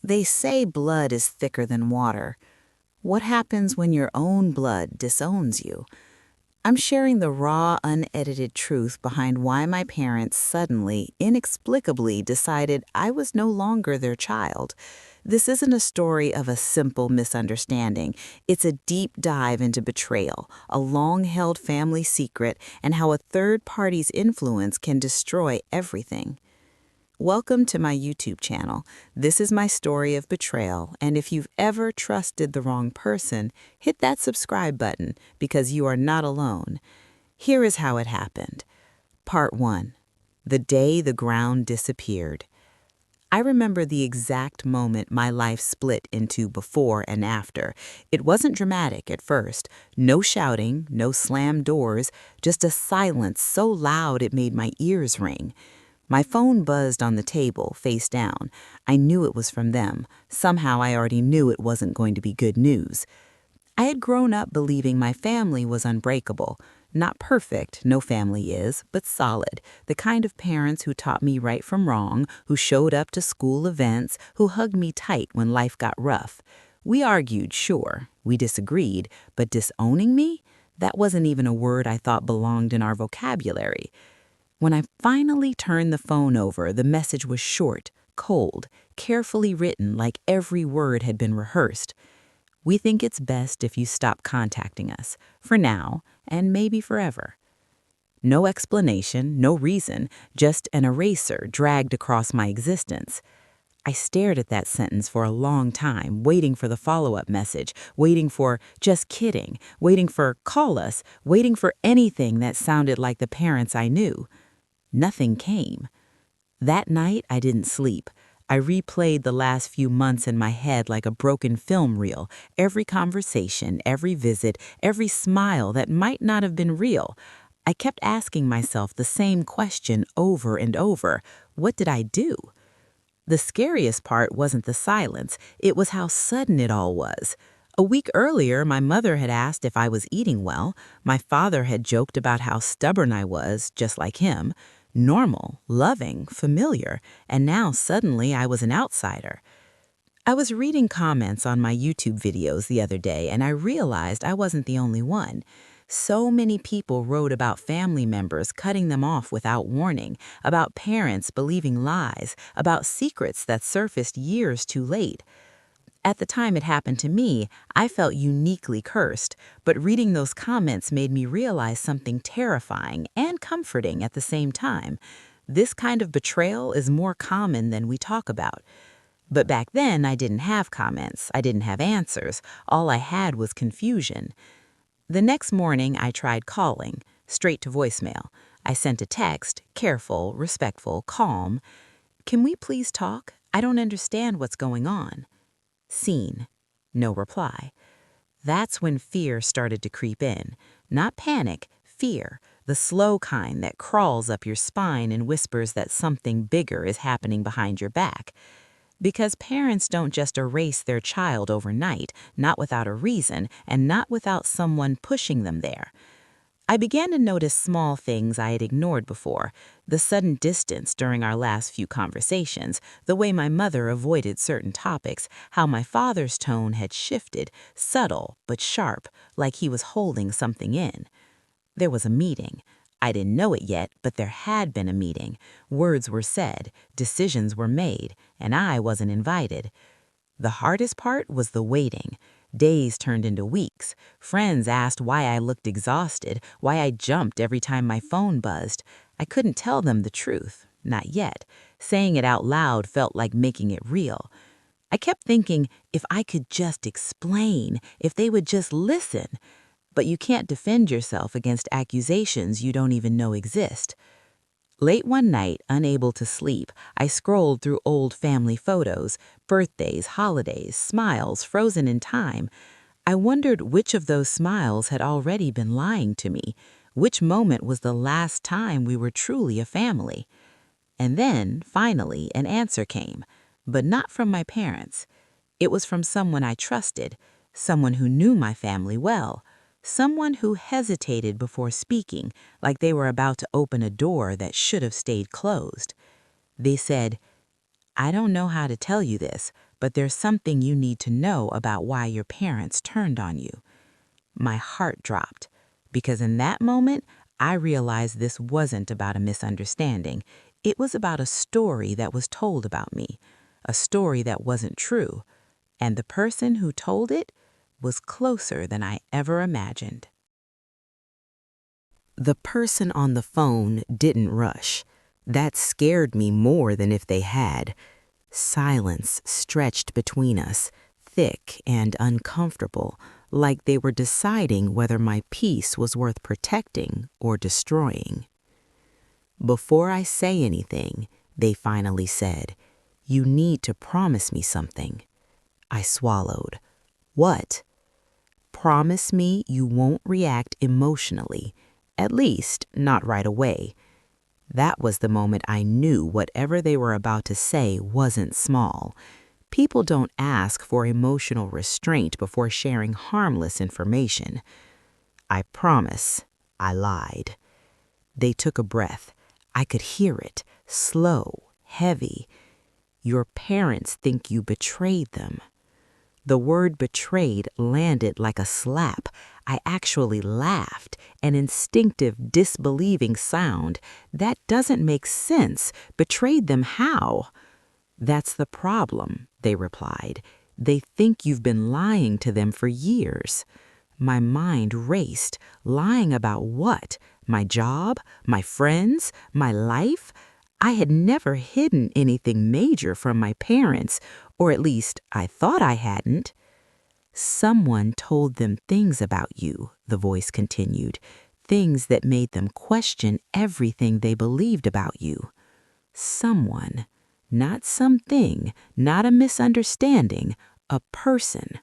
They say blood is thicker than water. What happens when your own blood disowns you? I'm sharing the raw, unedited truth behind why my parents suddenly, inexplicably decided I was no longer their child. This isn't a story of a simple misunderstanding. It's a deep dive into betrayal, a long-held family secret, and how a third party's influence can destroy everything. Welcome to my YouTube channel. This is my story of betrayal, and if you've ever trusted the wrong person, hit that subscribe button because you are not alone. Here is how it happened. Part 1. The day the ground disappeared. I remember the exact moment my life split into before and after. It wasn't dramatic at first. No shouting, no slammed doors, just a silence so loud it made my ears ring. My phone buzzed on the table, face down. I knew it was from them. Somehow I already knew it wasn't going to be good news. I had grown up believing my family was unbreakable. Not perfect, no family is, but solid. The kind of parents who taught me right from wrong, who showed up to school events, who hugged me tight when life got rough. We argued, sure. We disagreed, but disowning me? That wasn't even a word I thought belonged in our vocabulary. When I finally turned the phone over, the message was short, cold, carefully written like every word had been rehearsed. We think it's best if you stop contacting us, for now, and maybe forever. No explanation, no reason, just an eraser dragged across my existence. I stared at that sentence for a long time, waiting for the follow-up message, waiting for just kidding, waiting for call us, waiting for anything that sounded like the parents I knew. Nothing came. That night, I didn't sleep. I replayed the last few months in my head like a broken film reel, every conversation, every visit, every smile that might not have been real. I kept asking myself the same question over and over. What did I do? The scariest part wasn't the silence, it was how sudden it all was. A week earlier, my mother had asked if I was eating well. My father had joked about how stubborn I was, just like him. Normal, loving, familiar, and now suddenly I was an outsider. I was reading comments on my YouTube videos the other day, and I realized I wasn't the only one. So many people wrote about family members cutting them off without warning, about parents believing lies, about secrets that surfaced years too late. At the time it happened to me, I felt uniquely cursed, but reading those comments made me realize something terrifying and comforting at the same time. This kind of betrayal is more common than we talk about. But back then, I didn't have comments, I didn't have answers, all I had was confusion. The next morning, I tried calling, straight to voicemail. I sent a text, careful, respectful, calm. "Can we please talk? I don't understand what's going on." Seen. No reply. That's when fear started to creep in. Not panic, fear, the slow kind that crawls up your spine and whispers that something bigger is happening behind your back. Because parents don't just erase their child overnight, not without a reason, and not without someone pushing them there. I began to notice small things I had ignored before, the sudden distance during our last few conversations, the way my mother avoided certain topics, how my father's tone had shifted, subtle but sharp, like he was holding something in. There was a meeting. I didn't know it yet, but there had been a meeting. Words were said, decisions were made, and I wasn't invited. The hardest part was the waiting. Days turned into weeks. Friends asked why I looked exhausted, why I jumped every time my phone buzzed. I couldn't tell them the truth, not yet. Saying it out loud felt like making it real. I kept thinking, if I could just explain, if they would just listen. But you can't defend yourself against accusations you don't even know exist. Late one night, unable to sleep, I scrolled through old family photos, birthdays, holidays, smiles frozen in time. I wondered which of those smiles had already been lying to me, which moment was the last time we were truly a family. And then, finally, an answer came, but not from my parents. It was from someone I trusted, someone who knew my family well. Someone who hesitated before speaking, like they were about to open a door that should have stayed closed. They said, "I don't know how to tell you this, but there's something you need to know about why your parents turned on you." My heart dropped, because in that moment, I realized this wasn't about a misunderstanding. It was about a story that was told about me, a story that wasn't true, and the person who told it was closer than I ever imagined. The person on the phone didn't rush. That scared me more than if they had. Silence stretched between us, thick and uncomfortable, like they were deciding whether my peace was worth protecting or destroying. "Before I say anything," they finally said, "you need to promise me something." I swallowed. "What?" "Promise me you won't react emotionally, at least not right away." That was the moment I knew whatever they were about to say wasn't small. People don't ask for emotional restraint before sharing harmless information. "I promise," I lied. They took a breath. I could hear it, slow, heavy. "Your parents think you betrayed them." The word betrayed landed like a slap. I actually laughed, an instinctive, disbelieving sound. "That doesn't make sense. Betrayed them how?" "That's the problem," they replied. "They think you've been lying to them for years." My mind raced. Lying about what? My job? My friends? My life? I had never hidden anything major from my parents, or at least I thought I hadn't. "Someone told them things about you," the voice continued, "things that made them question everything they believed about you." Someone, not something, not a misunderstanding, a person.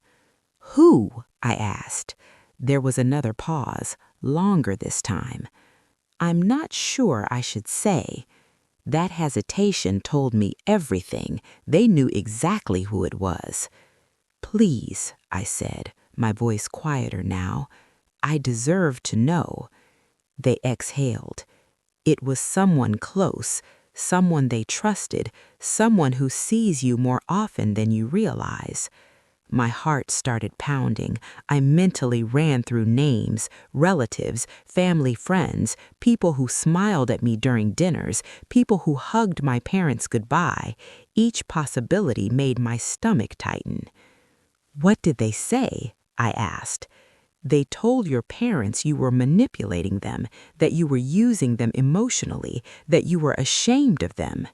"Who?" I asked. There was another pause, longer this time. "I'm not sure I should say." That hesitation told me everything. They knew exactly who it was. "Please," I said, my voice quieter now. "I deserve to know." They exhaled. "It was someone close, someone they trusted, someone who sees you more often than you realize." My heart started pounding. I mentally ran through names, relatives, family friends, people who smiled at me during dinners, people who hugged my parents goodbye. Each possibility made my stomach tighten. "What did they say?" I asked. "They told your parents you were manipulating them, that you were using them emotionally, that you were ashamed of them."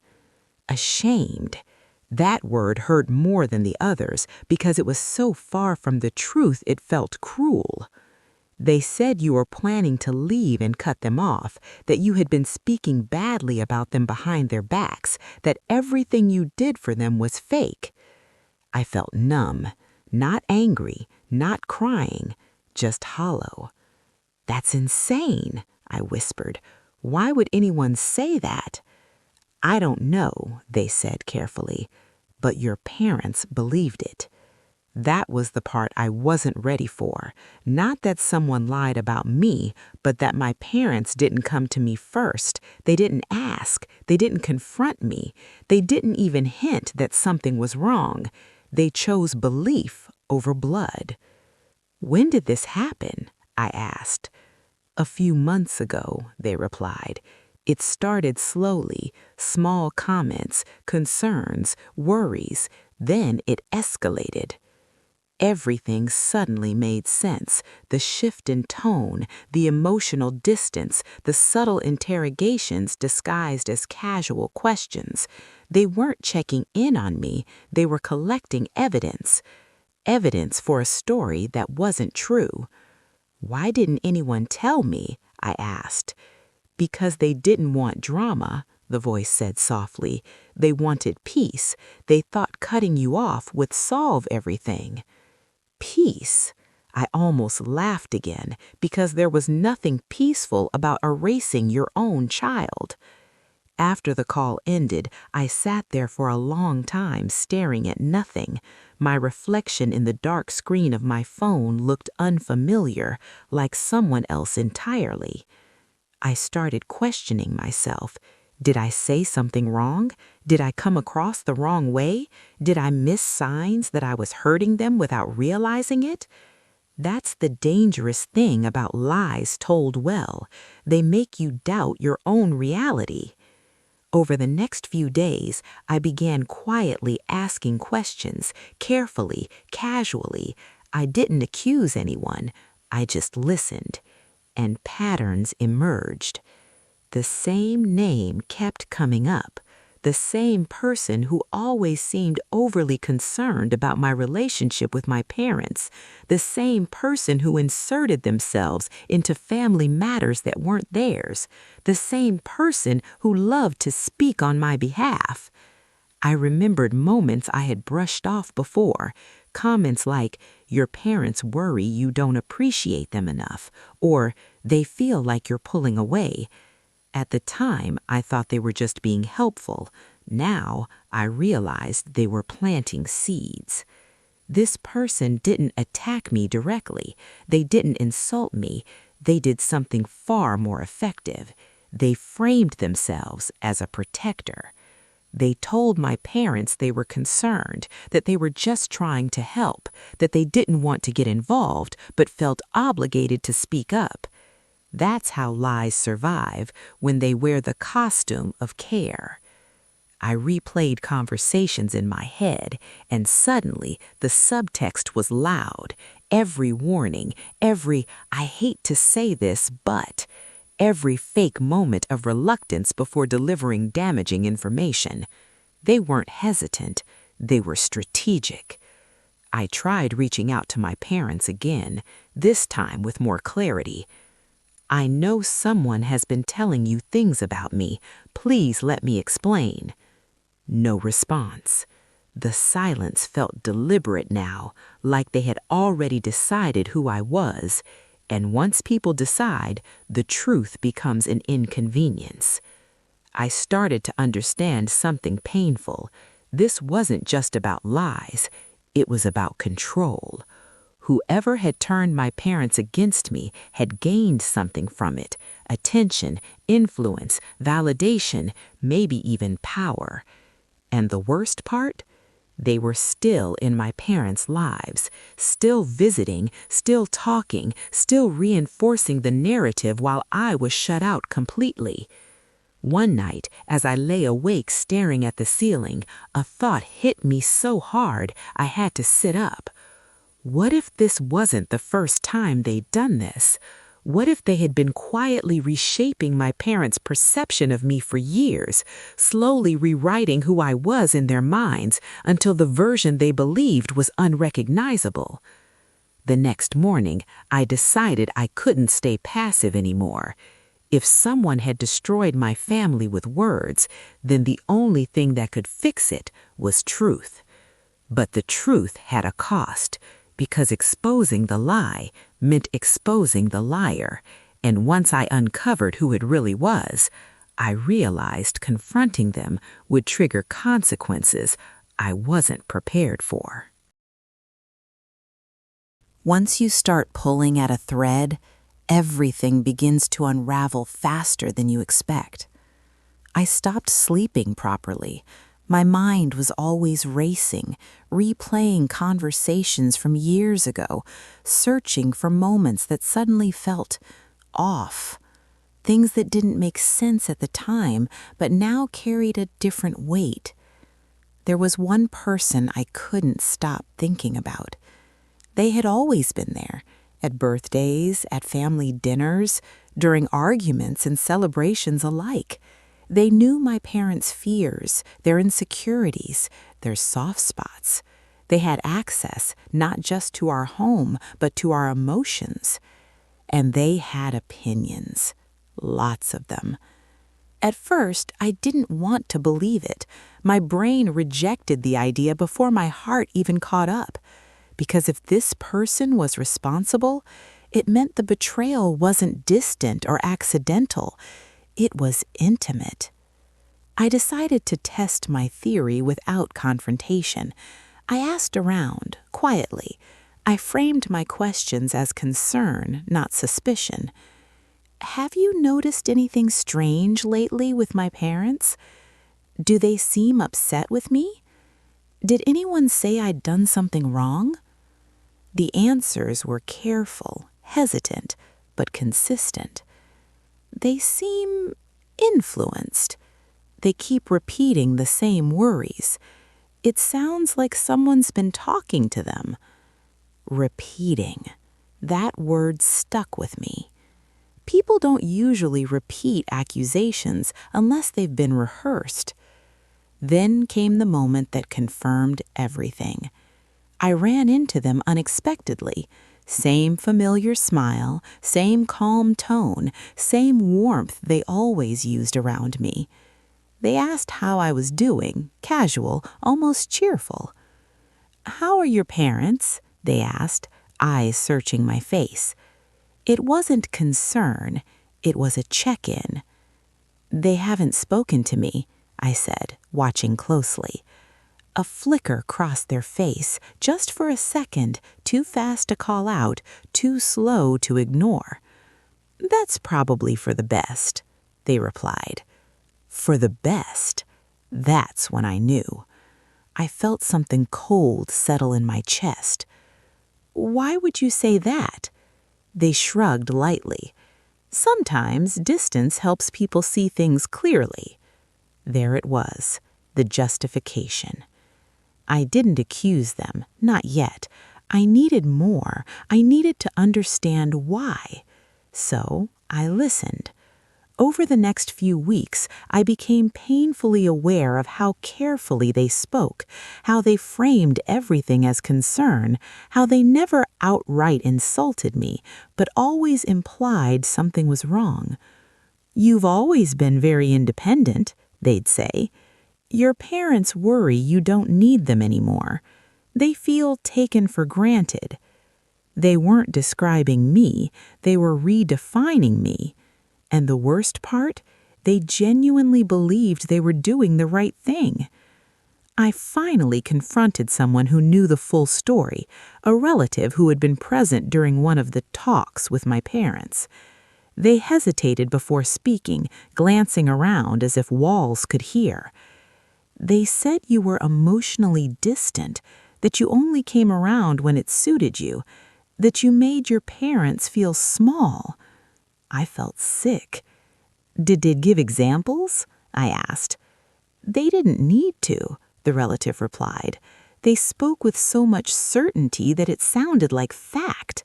Ashamed. That word hurt more than the others because it was so far from the truth it felt cruel. "They said you were planning to leave and cut them off, that you had been speaking badly about them behind their backs, that everything you did for them was fake." I felt numb, not angry, not crying, just hollow. "That's insane," I whispered. "Why would anyone say that?" "I don't know," they said carefully, "but your parents believed it." That was the part I wasn't ready for. Not that someone lied about me, but that my parents didn't come to me first. They didn't ask. They didn't confront me. They didn't even hint that something was wrong. They chose belief over blood. "When did this happen?" I asked. "A few months ago," they replied. "It started slowly, small comments, concerns, worries. Then it escalated." Everything suddenly made sense. The shift in tone, the emotional distance, the subtle interrogations disguised as casual questions. They weren't checking in on me, they were collecting evidence. Evidence for a story that wasn't true. "Why didn't anyone tell me?" I asked. "Because they didn't want drama," the voice said softly. "They wanted peace. They thought cutting you off would solve everything." Peace. I almost laughed again because there was nothing peaceful about erasing your own child. After the call ended, I sat there for a long time staring at nothing. My reflection in the dark screen of my phone looked unfamiliar, like someone else entirely. I started questioning myself. Did I say something wrong? Did I come across the wrong way? Did I miss signs that I was hurting them without realizing it? That's the dangerous thing about lies told well. They make you doubt your own reality. Over the next few days, I began quietly asking questions, carefully, casually. I didn't accuse anyone. I just listened. And patterns emerged. The same name kept coming up. The same person who always seemed overly concerned about my relationship with my parents. The same person who inserted themselves into family matters that weren't theirs. The same person who loved to speak on my behalf. I remembered moments I had brushed off before. Comments like, "Your parents worry you don't appreciate them enough," or "They feel like you're pulling away." At the time, I thought they were just being helpful. Now, I realized they were planting seeds. This person didn't attack me directly. They didn't insult me. They did something far more effective. They framed themselves as a protector. They told my parents they were concerned, that they were just trying to help, that they didn't want to get involved but felt obligated to speak up. That's how lies survive, when they wear the costume of care. I replayed conversations in my head, and suddenly the subtext was loud. Every warning, every "I hate to say this, but," every fake moment of reluctance before delivering damaging information. They weren't hesitant, they were strategic. I tried reaching out to my parents again, this time with more clarity. "I know someone has been telling you things about me. Please let me explain." No response. The silence felt deliberate now, like they had already decided who I was. And once people decide, the truth becomes an inconvenience. I started to understand something painful. This wasn't just about lies. It was about control. Whoever had turned my parents against me had gained something from it: attention, influence, validation, maybe even power. And the worst part? They were still in my parents' lives, still visiting, still talking, still reinforcing the narrative while I was shut out completely. One night, as I lay awake staring at the ceiling, a thought hit me so hard I had to sit up. What if this wasn't the first time they'd done this? What if they had been quietly reshaping my parents' perception of me for years, slowly rewriting who I was in their minds until the version they believed was unrecognizable? The next morning, I decided I couldn't stay passive anymore. If someone had destroyed my family with words, then the only thing that could fix it was truth. But the truth had a cost, because exposing the lie meant exposing the liar. And once I uncovered who it really was, I realized confronting them would trigger consequences I wasn't prepared for. Once you start pulling at a thread, everything begins to unravel faster than you expect. I stopped sleeping properly. My mind was always racing, replaying conversations from years ago, searching for moments that suddenly felt off. Things that didn't make sense at the time, but now carried a different weight. There was one person I couldn't stop thinking about. They had always been there, at birthdays, at family dinners, during arguments and celebrations alike. They knew my parents' fears, their insecurities, their soft spots. They had access not just to our home, but to our emotions. And they had opinions, lots of them. At first, I didn't want to believe it. My brain rejected the idea before my heart even caught up. Because if this person was responsible, it meant the betrayal wasn't distant or accidental. It was intimate. I decided to test my theory without confrontation. I asked around, quietly. I framed my questions as concern, not suspicion. "Have you noticed anything strange lately with my parents?" Do they seem upset with me? Did anyone say I'd done something wrong? The answers were careful, hesitant, but consistent. They seem influenced. They keep repeating the same worries. It sounds like someone's been talking to them. Repeating. That word stuck with me. People don't usually repeat accusations unless they've been rehearsed. Then came the moment that confirmed everything. I ran into them unexpectedly. Same familiar smile, same calm tone, same warmth they always used around me. They asked how I was doing, casual, almost cheerful. "How are your parents?" they asked, eyes searching my face. It wasn't concern, it was a check-in. "They haven't spoken to me," I said, watching closely. A flicker crossed their face, just for a second, too fast to call out, too slow to ignore. "That's probably for the best," they replied. For the best. That's when I knew. I felt something cold settle in my chest. "Why would you say that?" They shrugged lightly. "Sometimes distance helps people see things clearly." There it was, the justification. I didn't accuse them, not yet. I needed more. I needed to understand why. So I listened. Over the next few weeks, I became painfully aware of how carefully they spoke, how they framed everything as concern, how they never outright insulted me, but always implied something was wrong. "You've always been very independent," they'd say. "Your parents worry you don't need them anymore. They feel taken for granted." They weren't describing me, they were redefining me. And the worst part, they genuinely believed they were doing the right thing. I finally confronted someone who knew the full story, a relative who had been present during one of the talks with my parents. They hesitated before speaking, glancing around as if walls could hear. "They said you were emotionally distant, that you only came around when it suited you, that you made your parents feel small." I felt sick. "Did they give examples?" I asked. "They didn't need to," the relative replied. "They spoke with so much certainty that it sounded like fact."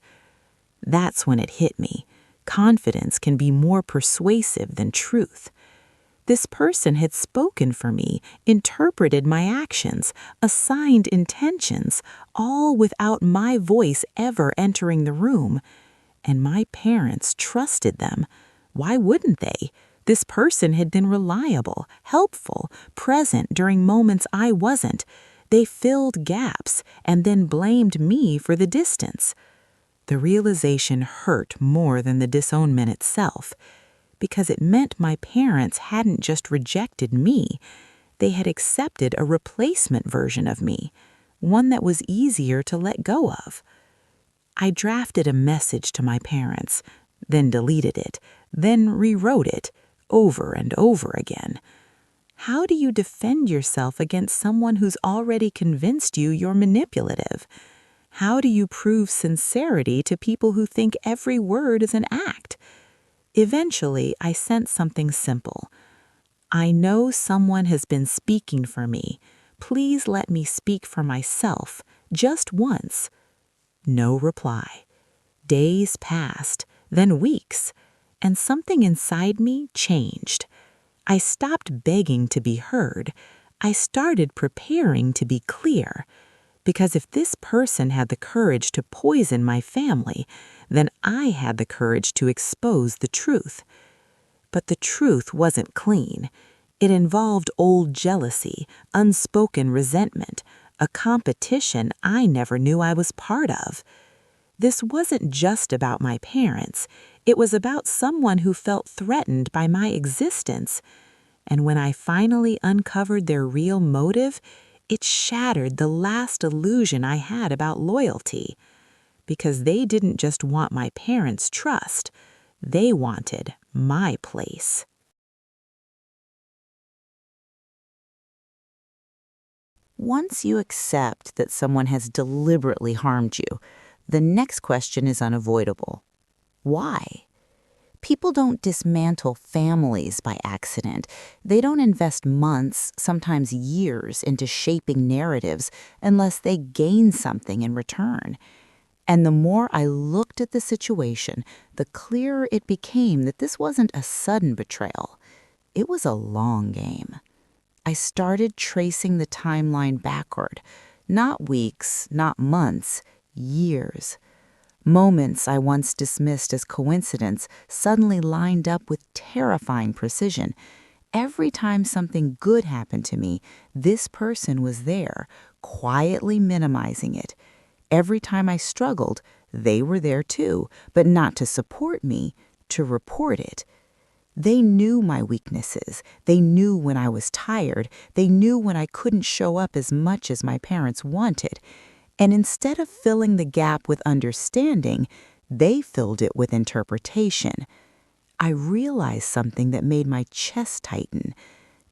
That's when it hit me. Confidence can be more persuasive than truth. This person had spoken for me, interpreted my actions, assigned intentions, all without my voice ever entering the room. And my parents trusted them. Why wouldn't they? This person had been reliable, helpful, present during moments I wasn't. They filled gaps and then blamed me for the distance. The realization hurt more than the disownment itself, because it meant my parents hadn't just rejected me. They had accepted a replacement version of me, one that was easier to let go of. I drafted a message to my parents, then deleted it, then rewrote it, over and over again. How do you defend yourself against someone who's already convinced you're manipulative? How do you prove sincerity to people who think every word is an act? Eventually, I sent something simple. "I know someone has been speaking for me. Please let me speak for myself, just once." No reply. Days passed, then weeks, and something inside me changed. I stopped begging to be heard. I started preparing to be clear. Because if this person had the courage to poison my family, then I had the courage to expose the truth. But the truth wasn't clean. It involved old jealousy, unspoken resentment, a competition I never knew I was part of. This wasn't just about my parents. It was about someone who felt threatened by my existence. And when I finally uncovered their real motive, it shattered the last illusion I had about loyalty. Because they didn't just want my parents' trust, they wanted my place. Once you accept that someone has deliberately harmed you, the next question is unavoidable. Why? People don't dismantle families by accident. They don't invest months, sometimes years, into shaping narratives unless they gain something in return. And the more I looked at the situation, the clearer it became that this wasn't a sudden betrayal. It was a long game. I started tracing the timeline backward. Not weeks, not months, years. Moments I once dismissed as coincidence suddenly lined up with terrifying precision. Every time something good happened to me, this person was there, quietly minimizing it. Every time I struggled, they were there too, but not to support me, to report it. They knew my weaknesses. They knew when I was tired. They knew when I couldn't show up as much as my parents wanted. And instead of filling the gap with understanding, they filled it with interpretation. I realized something that made my chest tighten.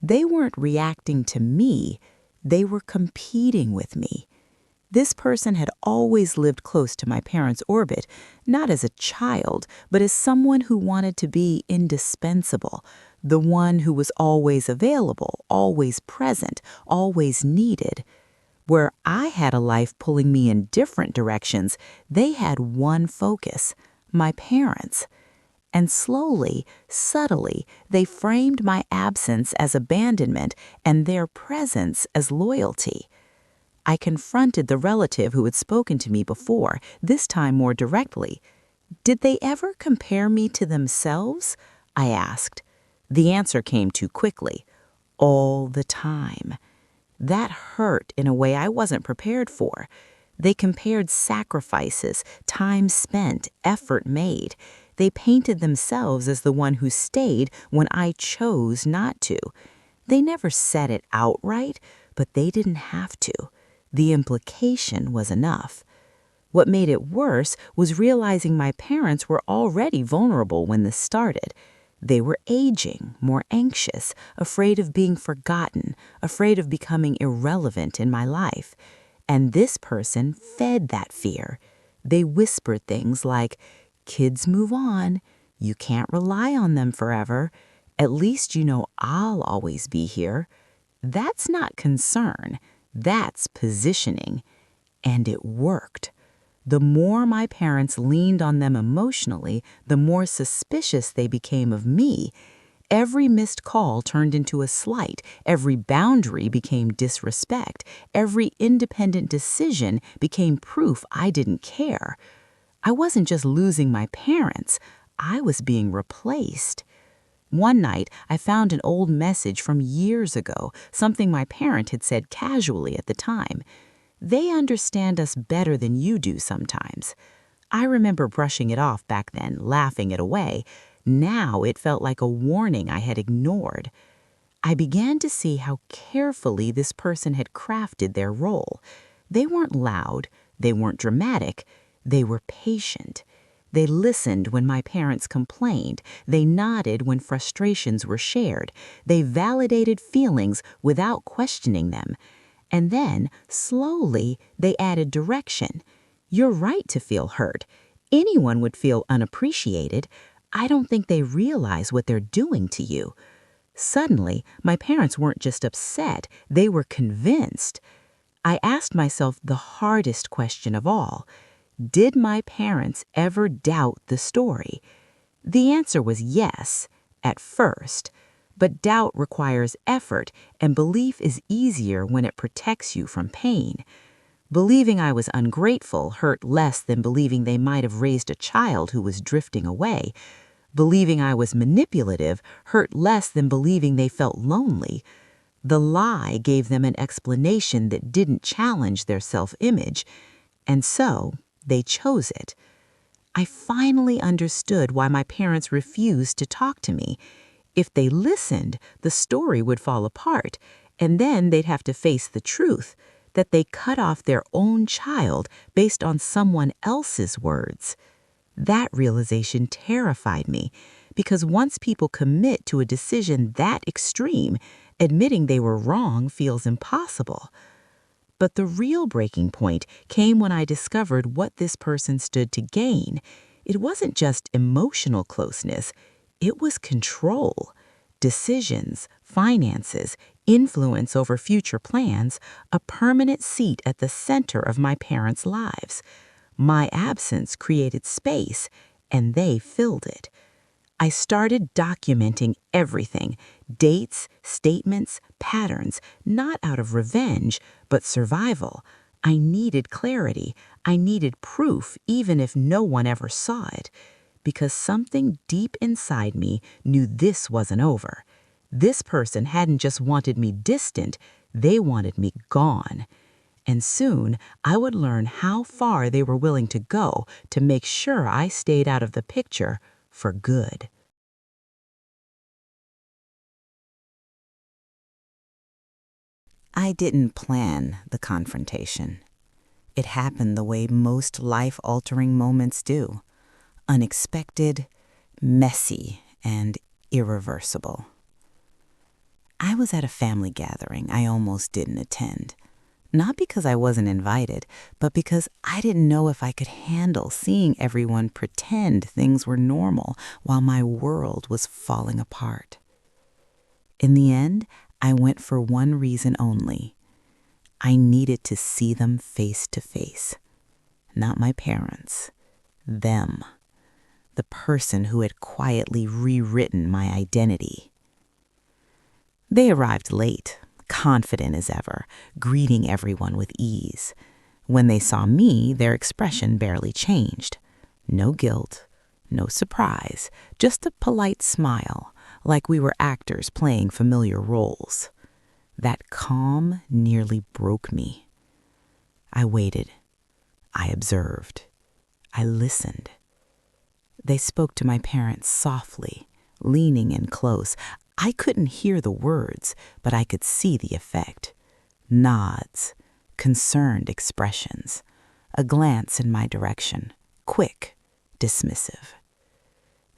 They weren't reacting to me. They were competing with me. This person had always lived close to my parents' orbit, not as a child, but as someone who wanted to be indispensable, the one who was always available, always present, always needed. Where I had a life pulling me in different directions, they had one focus, my parents. And slowly, subtly, they framed my absence as abandonment and their presence as loyalty. I confronted the relative who had spoken to me before, this time more directly. Did they ever compare me to themselves? I asked. The answer came too quickly. All the time. That hurt in a way I wasn't prepared for. They compared sacrifices, time spent, effort made. They painted themselves as the one who stayed when I chose not to. They never said it outright, but they didn't have to. The implication was enough. What made it worse was realizing my parents were already vulnerable when this started. They were aging, more anxious, afraid of being forgotten, afraid of becoming irrelevant in my life. And this person fed that fear. They whispered things like, "Kids move on. You can't rely on them forever. At least you know I'll always be here." That's not concern. That's positioning. And it worked. The more my parents leaned on them emotionally, the more suspicious they became of me. Every missed call turned into a slight. Every boundary became disrespect. Every independent decision became proof I didn't care. I wasn't just losing my parents. I was being replaced. One night, I found an old message from years ago, something my parent had said casually at the time. "They understand us better than you do sometimes." I remember brushing it off back then, laughing it away. Now it felt like a warning I had ignored. I began to see how carefully this person had crafted their role. They weren't loud, they weren't dramatic, they were patient. They listened when my parents complained. They nodded when frustrations were shared. They validated feelings without questioning them. And then, slowly, they added direction. "You're right to feel hurt. Anyone would feel unappreciated. I don't think they realize what they're doing to you." Suddenly, my parents weren't just upset. They were convinced. I asked myself the hardest question of all. Did my parents ever doubt the story? The answer was yes, at first. But doubt requires effort, and belief is easier when it protects you from pain. Believing I was ungrateful hurt less than believing they might have raised a child who was drifting away. Believing I was manipulative hurt less than believing they felt lonely. The lie gave them an explanation that didn't challenge their self-image, and so they chose it. I finally understood why my parents refused to talk to me. If they listened, the story would fall apart, and then they'd have to face the truth, that they cut off their own child based on someone else's words. That realization terrified me, because once people commit to a decision that extreme, admitting they were wrong feels impossible. But the real breaking point came when I discovered what this person stood to gain. It wasn't just emotional closeness, it was control. Decisions, finances, influence over future plans, a permanent seat at the center of my parents' lives. My absence created space, and they filled it. I started documenting everything, dates, statements, patterns, not out of revenge, but survival. I needed clarity. I needed proof, even if no one ever saw it, because something deep inside me knew this wasn't over. This person hadn't just wanted me distant, they wanted me gone. And soon I would learn how far they were willing to go to make sure I stayed out of the picture for good. I didn't plan the confrontation. It happened the way most life-altering moments do. Unexpected, messy, and irreversible. I was at a family gathering I almost didn't attend. Not because I wasn't invited, but because I didn't know if I could handle seeing everyone pretend things were normal while my world was falling apart. In the end, I went for one reason only. I needed to see them face to face. Not my parents. Them. The person who had quietly rewritten my identity. They arrived late, confident as ever, greeting everyone with ease. When they saw me, their expression barely changed. No guilt, no surprise, just a polite smile, like we were actors playing familiar roles. That calm nearly broke me. I waited. I observed. I listened. They spoke to my parents softly, leaning in close. I couldn't hear the words, but I could see the effect. Nods, concerned expressions, a glance in my direction, quick, dismissive.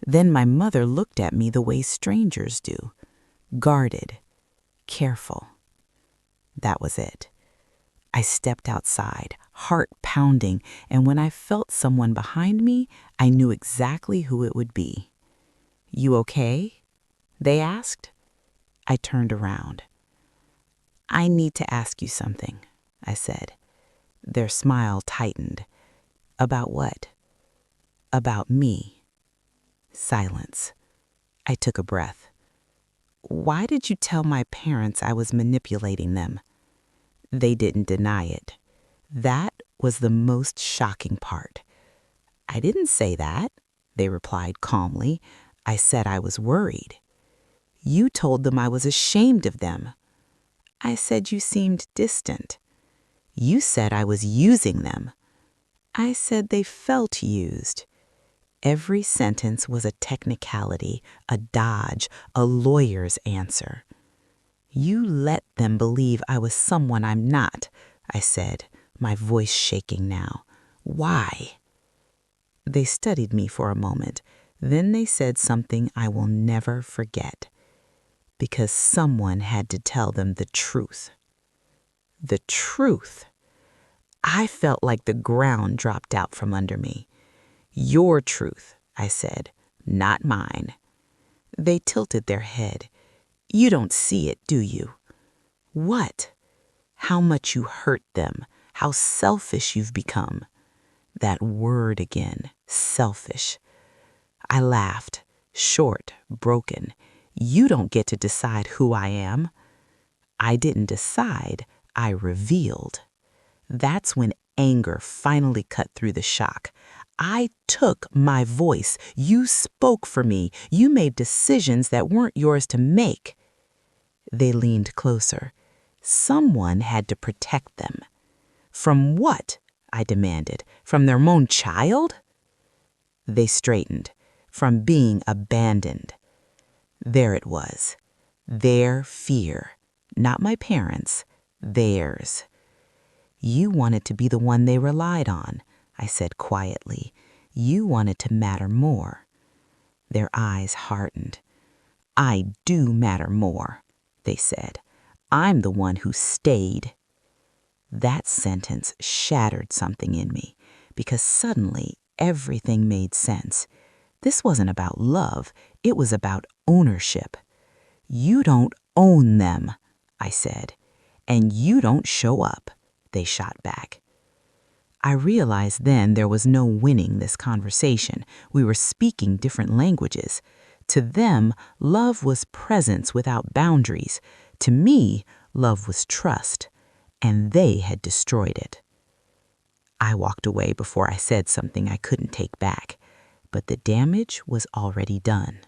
Then my mother looked at me the way strangers do, guarded, careful. That was it. I stepped outside, heart pounding, and when I felt someone behind me, I knew exactly who it would be. "You okay?" they asked. I turned around. "I need to ask you something," I said. Their smile tightened. "About what?" "About me." Silence. I took a breath. "Why did you tell my parents I was manipulating them?" They didn't deny it. That was the most shocking part. "I didn't say that," they replied calmly. "I said I was worried." "You told them I was ashamed of them." "I said you seemed distant." "You said I was using them." "I said they felt used." Every sentence was a technicality, a dodge, a lawyer's answer. "You let them believe I was someone I'm not," I said, my voice shaking now. "Why?" They studied me for a moment. Then they said something I will never forget. Because someone had to tell them the truth. The truth. I felt like the ground dropped out from under me. "Your truth," I said, "not mine." They tilted their head. "You don't see it, do you?" "What?" "How much you hurt them, how selfish you've become." That word again, selfish. I laughed, short, broken. "You don't get to decide who I am." I didn't decide, I revealed. That's when anger finally cut through the shock. I took my voice. You spoke for me. You made decisions that weren't yours to make. They leaned closer. Someone had to protect them. From what? I demanded. From their own child? They straightened. From being abandoned. There it was. Their fear. Not my parents. Theirs. "You wanted to be the one they relied on," I said quietly. "You wanted to matter more." Their eyes hardened. "I do matter more," they said. "I'm the one who stayed." That sentence shattered something in me because suddenly everything made sense. This wasn't about love, it was about ownership. You don't own them, I said, and you don't show up, they shot back. I realized then there was no winning this conversation. We were speaking different languages. To them, love was presence without boundaries. To me, love was trust, and they had destroyed it. I walked away before I said something I couldn't take back, but the damage was already done.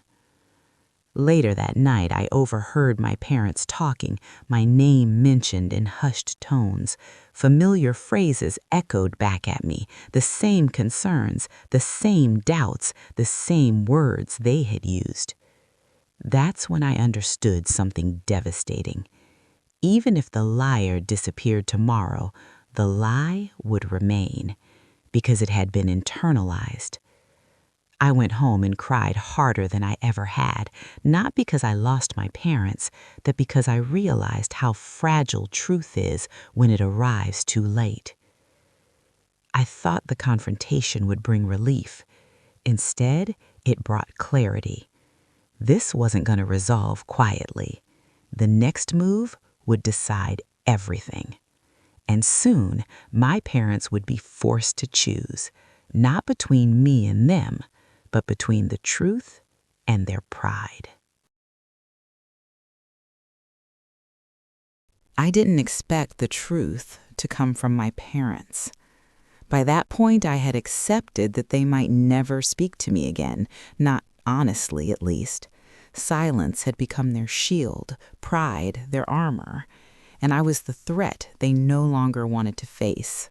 Later that night, I overheard my parents talking, my name mentioned in hushed tones. Familiar phrases echoed back at me, the same concerns, the same doubts, the same words they had used. That's when I understood something devastating. Even if the liar disappeared tomorrow, the lie would remain, because it had been internalized. I went home and cried harder than I ever had, not because I lost my parents, but because I realized how fragile truth is when it arrives too late. I thought the confrontation would bring relief. Instead, it brought clarity. This wasn't going to resolve quietly. The next move would decide everything. And soon, my parents would be forced to choose, not between me and them, but between the truth and their pride. I didn't expect the truth to come from my parents. By that point, I had accepted that they might never speak to me again, not honestly at least. Silence had become their shield, pride their armor, and I was the threat they no longer wanted to face.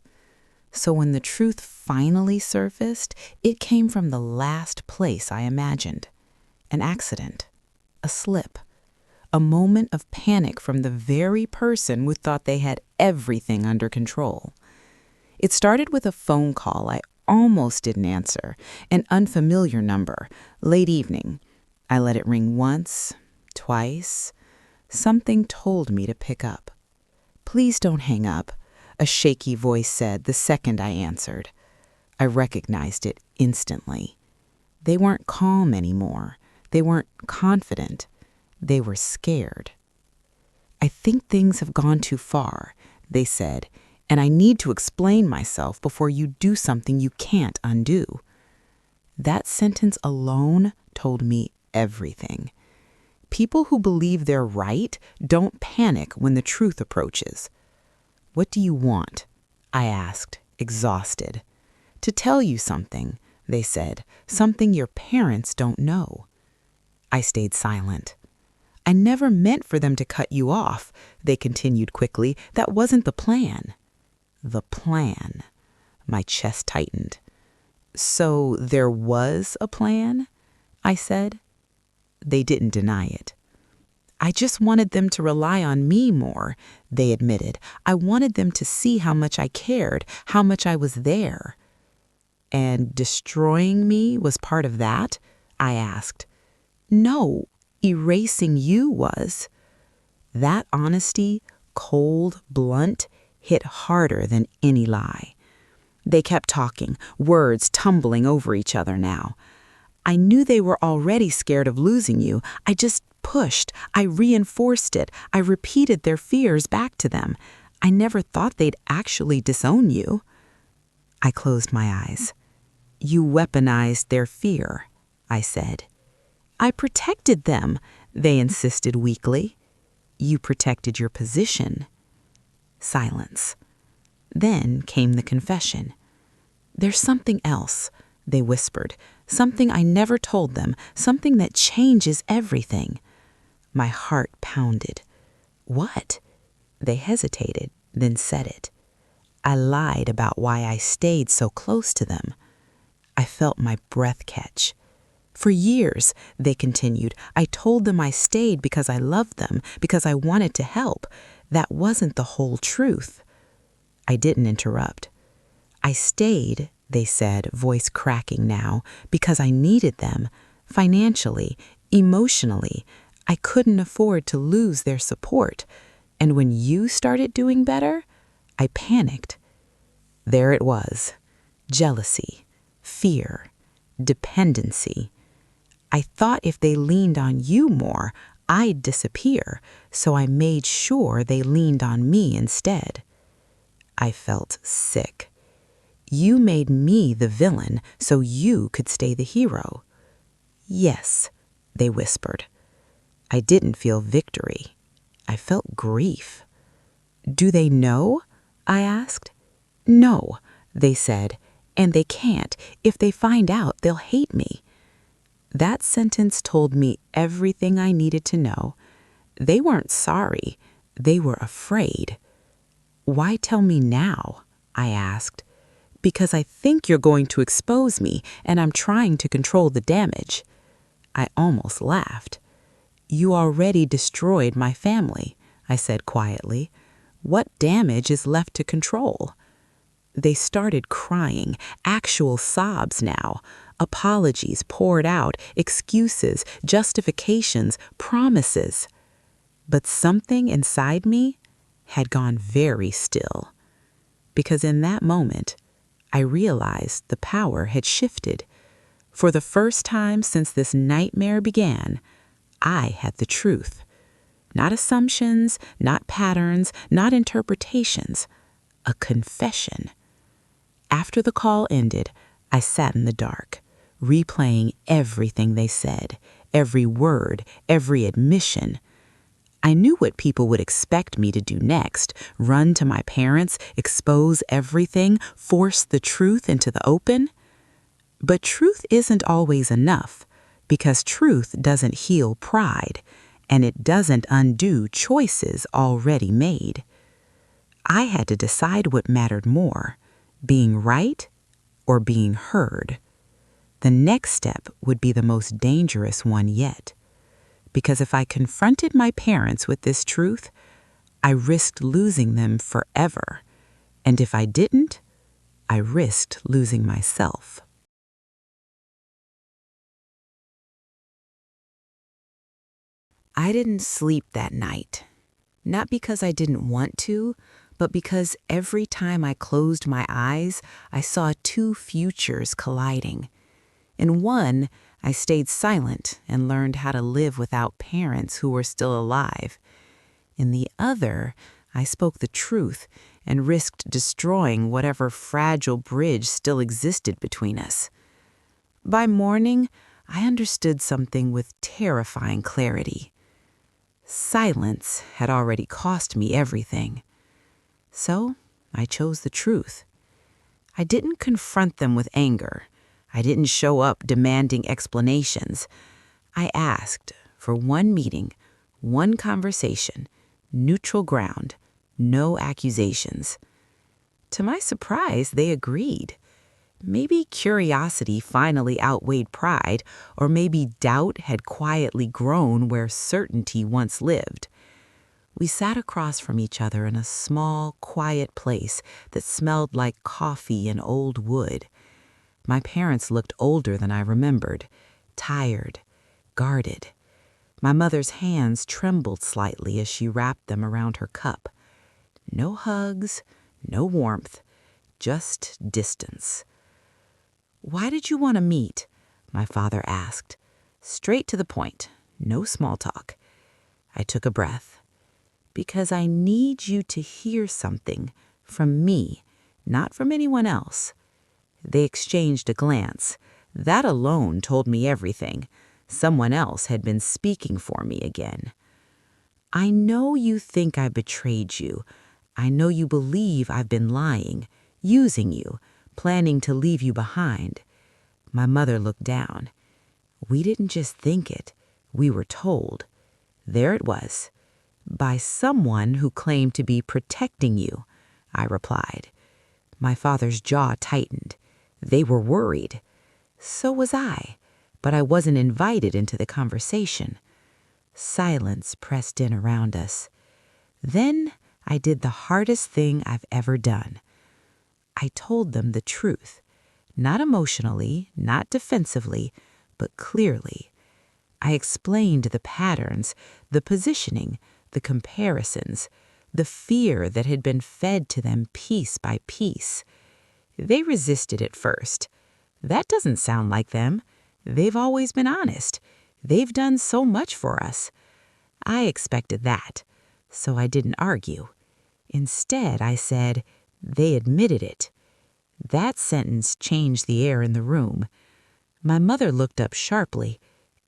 So when the truth finally surfaced, it came from the last place I imagined. An accident, a slip, a moment of panic from the very person who thought they had everything under control. It started with a phone call I almost didn't answer, an unfamiliar number, late evening. I let it ring once, twice. Something told me to pick up. "Please don't hang up," a shaky voice said the second I answered. I recognized it instantly. They weren't calm anymore. They weren't confident. They were scared. "I think things have gone too far," they said, "and I need to explain myself before you do something you can't undo." That sentence alone told me everything. People who believe they're right don't panic when the truth approaches. "What do you want?" I asked, exhausted. "To tell you something," they said, "something your parents don't know." I stayed silent. "I never meant for them to cut you off," they continued quickly. "That wasn't the plan." The plan. My chest tightened. "So there was a plan?" I said. They didn't deny it. "I just wanted them to rely on me more," they admitted. "I wanted them to see how much I cared, how much I was there." "And destroying me was part of that?" I asked. "No, erasing you was." That honesty, cold, blunt, hit harder than any lie. They kept talking, words tumbling over each other now. "I knew they were already scared of losing you. I just pushed. I reinforced it. I repeated their fears back to them. I never thought they'd actually disown you." I closed my eyes. "You weaponized their fear," I said. "I protected them," they insisted weakly. "You protected your position." Silence. Then came the confession. "There's something else," they whispered. "Something I never told them, something that changes everything." My heart pounded. "What?" They hesitated, then said it. I lied about why I stayed so close to them. I felt my breath catch. "For years," they continued, "I told them I stayed because I loved them, because I wanted to help. That wasn't the whole truth." I didn't interrupt. "I stayed," they said, voice cracking now, "because I needed them, financially, emotionally. I couldn't afford to lose their support. And when you started doing better, I panicked. There it was. Jealousy, fear, dependency. I thought if they leaned on you more, I'd disappear, so I made sure they leaned on me instead. I felt sick. You made me the villain so you could stay the hero. Yes, they whispered. I didn't feel victory. I felt grief. Do they know? I asked. No, they said, and they can't. If they find out, they'll hate me. That sentence told me everything I needed to know. They weren't sorry. They were afraid. Why tell me now? I asked. Because I think you're going to expose me, and I'm trying to control the damage. I almost laughed. You already destroyed my family, I said quietly. What damage is left to control? They started crying, actual sobs now. Apologies poured out, excuses, justifications, promises. But something inside me had gone very still. Because in that moment, I realized the power had shifted. For the first time since this nightmare began, I had the truth. Not assumptions, not patterns, not interpretations. A confession. After the call ended, I sat in the dark, replaying everything they said, every word, every admission. I knew what people would expect me to do next: run to my parents, expose everything, force the truth into the open. But truth isn't always enough, because truth doesn't heal pride, and it doesn't undo choices already made. I had to decide what mattered more, being right or being heard. The next step would be the most dangerous one yet. Because if I confronted my parents with this truth, I risked losing them forever. And if I didn't, I risked losing myself. I didn't sleep that night. Not because I didn't want to, but because every time I closed my eyes, I saw two futures colliding. In one, I stayed silent and learned how to live without parents who were still alive. In the other, I spoke the truth and risked destroying whatever fragile bridge still existed between us. By morning, I understood something with terrifying clarity. Silence had already cost me everything. So I chose the truth. I didn't confront them with anger. I didn't show up demanding explanations. I asked for one meeting, one conversation, neutral ground, no accusations. To my surprise, they agreed. Maybe curiosity finally outweighed pride, or maybe doubt had quietly grown where certainty once lived. We sat across from each other in a small, quiet place that smelled like coffee and old wood. My parents looked older than I remembered, tired, guarded. My mother's hands trembled slightly as she wrapped them around her cup. No hugs, no warmth, just distance. "Why did you want to meet?" my father asked. Straight to the point, no small talk. I took a breath. "Because I need you to hear something from me, not from anyone else." They exchanged a glance. That alone told me everything. Someone else had been speaking for me again. "I know you think I betrayed you. I know you believe I've been lying, using you, planning to leave you behind." My mother looked down. "We didn't just think it. We were told." There it was. "By someone who claimed to be protecting you," I replied. My father's jaw tightened. They were worried. So was I, but I wasn't invited into the conversation. Silence pressed in around us. Then I did the hardest thing I've ever done. I told them the truth, not emotionally, not defensively, but clearly. I explained the patterns, the positioning, the comparisons, the fear that had been fed to them piece by piece. They resisted at first. That doesn't sound like them. They've always been honest. They've done so much for us. I expected that, so I didn't argue. Instead, I said, they admitted it. That sentence changed the air in the room. My mother looked up sharply.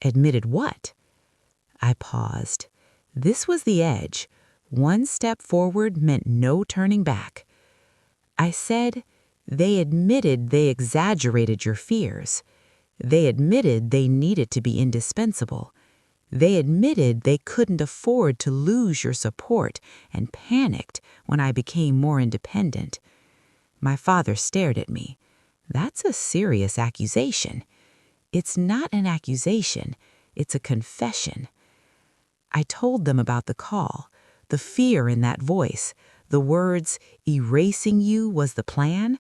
Admitted what? I paused. This was the edge. One step forward meant no turning back. I said, they admitted they exaggerated your fears. They admitted they needed to be indispensable. They admitted they couldn't afford to lose your support and panicked when I became more independent. My father stared at me. That's a serious accusation. It's not an accusation. It's a confession. I told them about the call, the fear in that voice, the words, erasing you was the plan.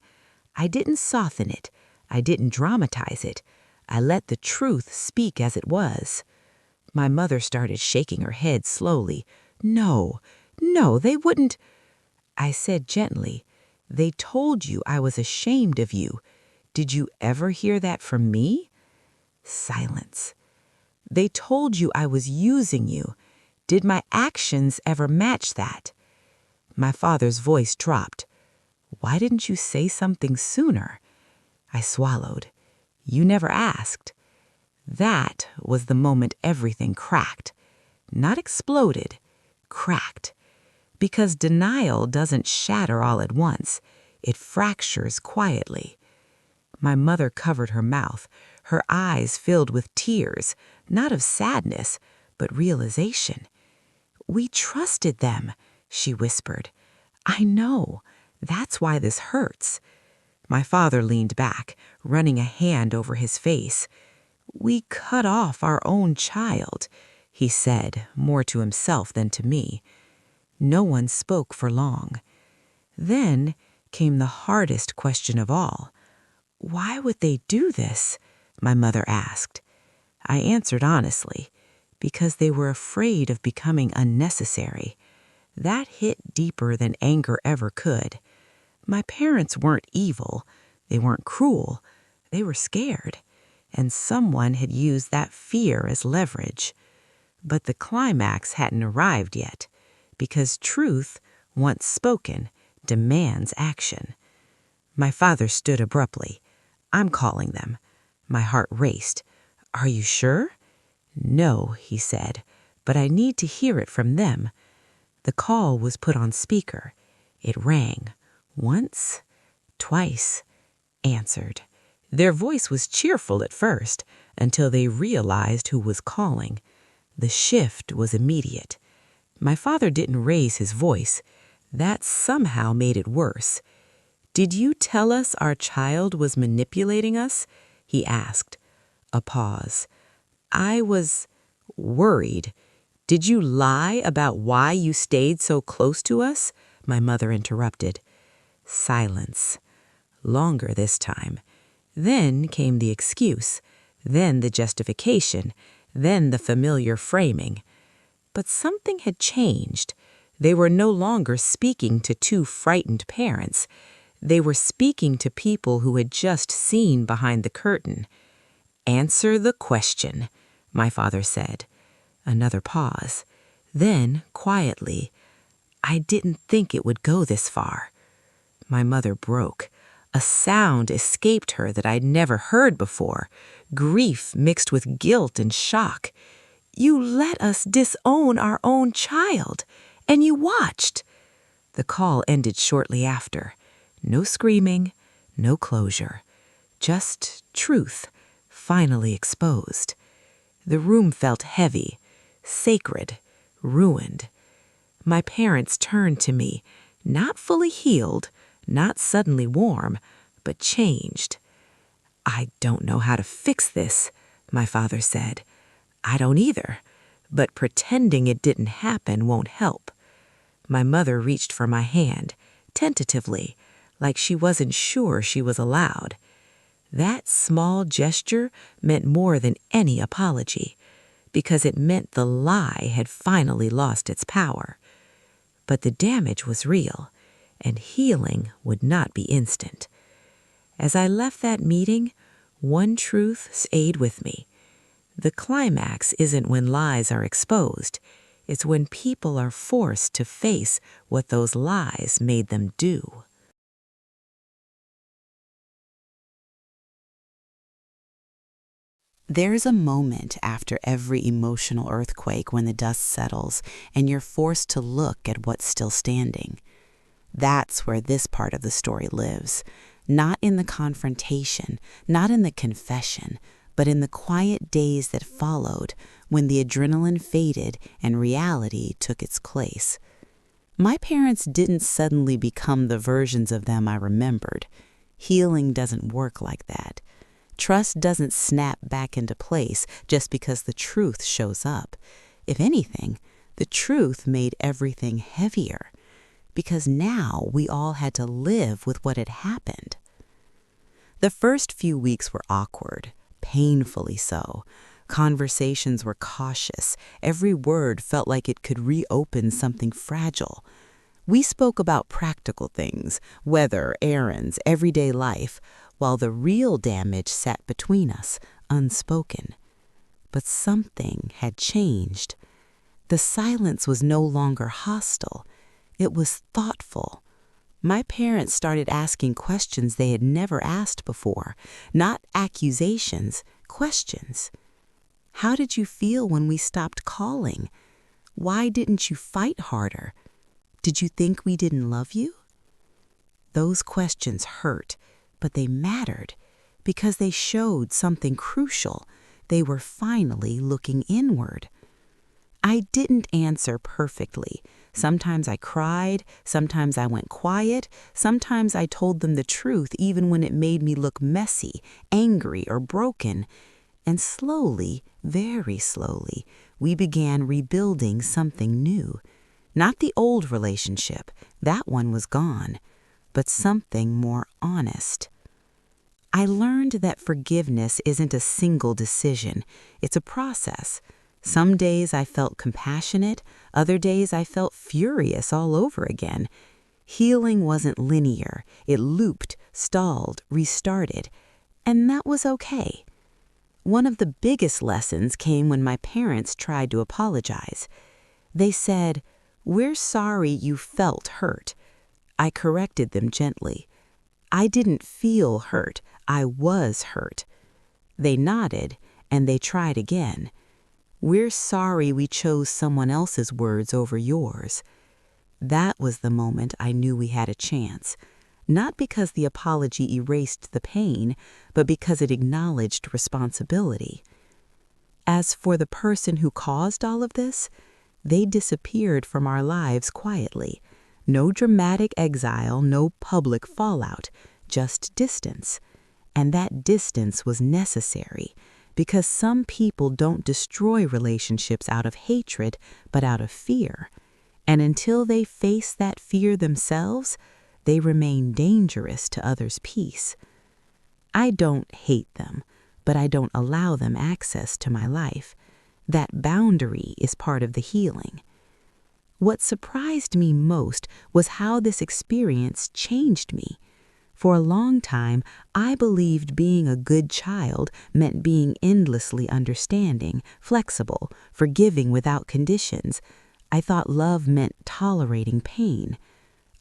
I didn't soften it. I didn't dramatize it. I let the truth speak as it was. My mother started shaking her head slowly. No, they wouldn't. I said gently, they told you I was ashamed of you. Did you ever hear that from me? Silence. They told you I was using you. Did my actions ever match that? My father's voice dropped. Why didn't you say something sooner? I swallowed. You never asked. That was the moment everything cracked. Not exploded, cracked. Because denial doesn't shatter all at once. It fractures quietly. My mother covered her mouth, her eyes filled with tears, not of sadness, but realization. We trusted them, she whispered. I know. That's why this hurts. My father leaned back, running a hand over his face. We cut off our own child, he said, more to himself than to me. No one spoke for long. Then came the hardest question of all. Why would they do this? My mother asked. I answered honestly, because they were afraid of becoming unnecessary. That hit deeper than anger ever could. My parents weren't evil. They weren't cruel. They were scared. And someone had used that fear as leverage. But the climax hadn't arrived yet, because truth, once spoken, demands action. My father stood abruptly. I'm calling them. My heart raced. Are you sure? No, he said, but I need to hear it from them. The call was put on speaker. It rang. Once, twice, answered. Their voice was cheerful at first, until they realized who was calling. The shift was immediate. My father didn't raise his voice. That somehow made it worse. Did you tell us our child was manipulating us? He asked. A pause. I was worried. Did you lie about why you stayed so close to us? My mother interrupted. Silence. Longer this time. Then came the excuse, then the justification, then the familiar framing. But something had changed. They were no longer speaking to two frightened parents. They were speaking to people who had just seen behind the curtain. Answer the question, my father said. Another pause. Then, quietly, I didn't think it would go this far. My mother broke. A sound escaped her that I'd never heard before, grief mixed with guilt and shock. You let us disown our own child, and you watched. The call ended shortly after. No screaming, no closure. Just truth, finally exposed. The room felt heavy, sacred, ruined. My parents turned to me, not fully healed, not suddenly warm, but changed. I don't know how to fix this, my father said. I don't either, but pretending it didn't happen won't help. My mother reached for my hand, tentatively, like she wasn't sure she was allowed. That small gesture meant more than any apology, because it meant the lie had finally lost its power. But the damage was real, and healing would not be instant. As I left that meeting, one truth stayed with me. The climax isn't when lies are exposed. It's when people are forced to face what those lies made them do. There's a moment after every emotional earthquake when the dust settles and you're forced to look at what's still standing. That's where this part of the story lives. Not in the confrontation, not in the confession, but in the quiet days that followed when the adrenaline faded and reality took its place. My parents didn't suddenly become the versions of them I remembered. Healing doesn't work like that. Trust doesn't snap back into place just because the truth shows up. If anything, the truth made everything heavier, because now we all had to live with what had happened. The first few weeks were awkward, painfully so. Conversations were cautious. Every word felt like it could reopen something fragile. We spoke about practical things, weather, errands, everyday life, while the real damage sat between us, unspoken. But something had changed. The silence was no longer hostile. It was thoughtful. My parents started asking questions they had never asked before. Not accusations, questions. How did you feel when we stopped calling? Why didn't you fight harder? Did you think we didn't love you? Those questions hurt, but they mattered because they showed something crucial. They were finally looking inward. I didn't answer perfectly. Sometimes I cried, sometimes I went quiet, sometimes I told them the truth even when it made me look messy, angry, or broken. And slowly, very slowly, we began rebuilding something new. Not the old relationship, that one was gone, but something more honest. I learned that forgiveness isn't a single decision, it's a process. Some days I felt compassionate, other days I felt furious all over again. Healing wasn't linear, it looped, stalled, restarted, and that was okay. One of the biggest lessons came when my parents tried to apologize. They said, "We're sorry you felt hurt." I corrected them gently. I didn't feel hurt, I was hurt. They nodded, and they tried again. "We're sorry we chose someone else's words over yours." That was the moment I knew we had a chance. Not because the apology erased the pain, but because it acknowledged responsibility. As for the person who caused all of this, they disappeared from our lives quietly. No dramatic exile, no public fallout, just distance. And that distance was necessary, because some people don't destroy relationships out of hatred, but out of fear. And until they face that fear themselves, they remain dangerous to others' peace. I don't hate them, but I don't allow them access to my life. That boundary is part of the healing. What surprised me most was how this experience changed me. For a long time, I believed being a good child meant being endlessly understanding, flexible, forgiving without conditions. I thought love meant tolerating pain.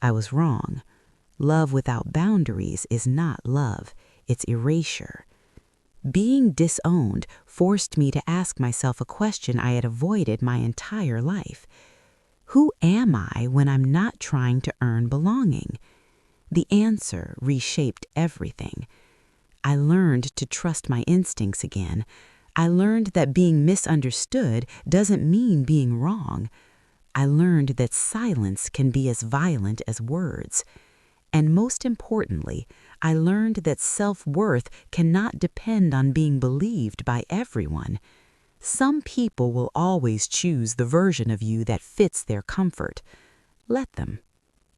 I was wrong. Love without boundaries is not love, it's erasure. Being disowned forced me to ask myself a question I had avoided my entire life. Who am I when I'm not trying to earn belonging? The answer reshaped everything. I learned to trust my instincts again. I learned that being misunderstood doesn't mean being wrong. I learned that silence can be as violent as words. And most importantly, I learned that self-worth cannot depend on being believed by everyone. Some people will always choose the version of you that fits their comfort. Let them.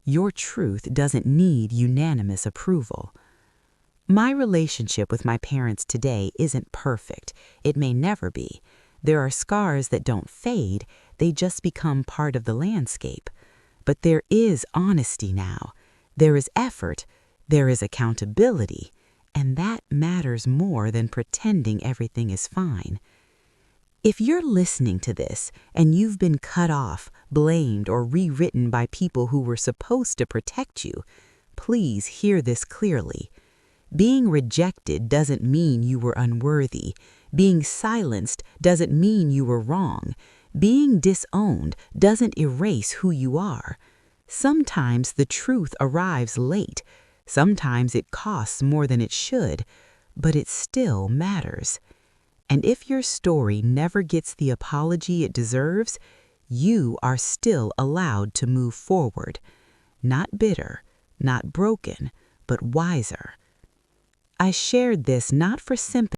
Your truth doesn't need unanimous approval. My relationship with my parents today isn't perfect. It may never be. There are scars that don't fade, they just become part of the landscape. But there is honesty now. There is effort. There is accountability. And that matters more than pretending everything is fine. If you're listening to this and you've been cut off, blamed, or rewritten by people who were supposed to protect you, please hear this clearly. Being rejected doesn't mean you were unworthy. Being silenced doesn't mean you were wrong. Being disowned doesn't erase who you are. Sometimes the truth arrives late. Sometimes it costs more than it should, but it still matters. And if your story never gets the apology it deserves, you are still allowed to move forward. Not bitter, not broken, but wiser. I shared this not for sympathy.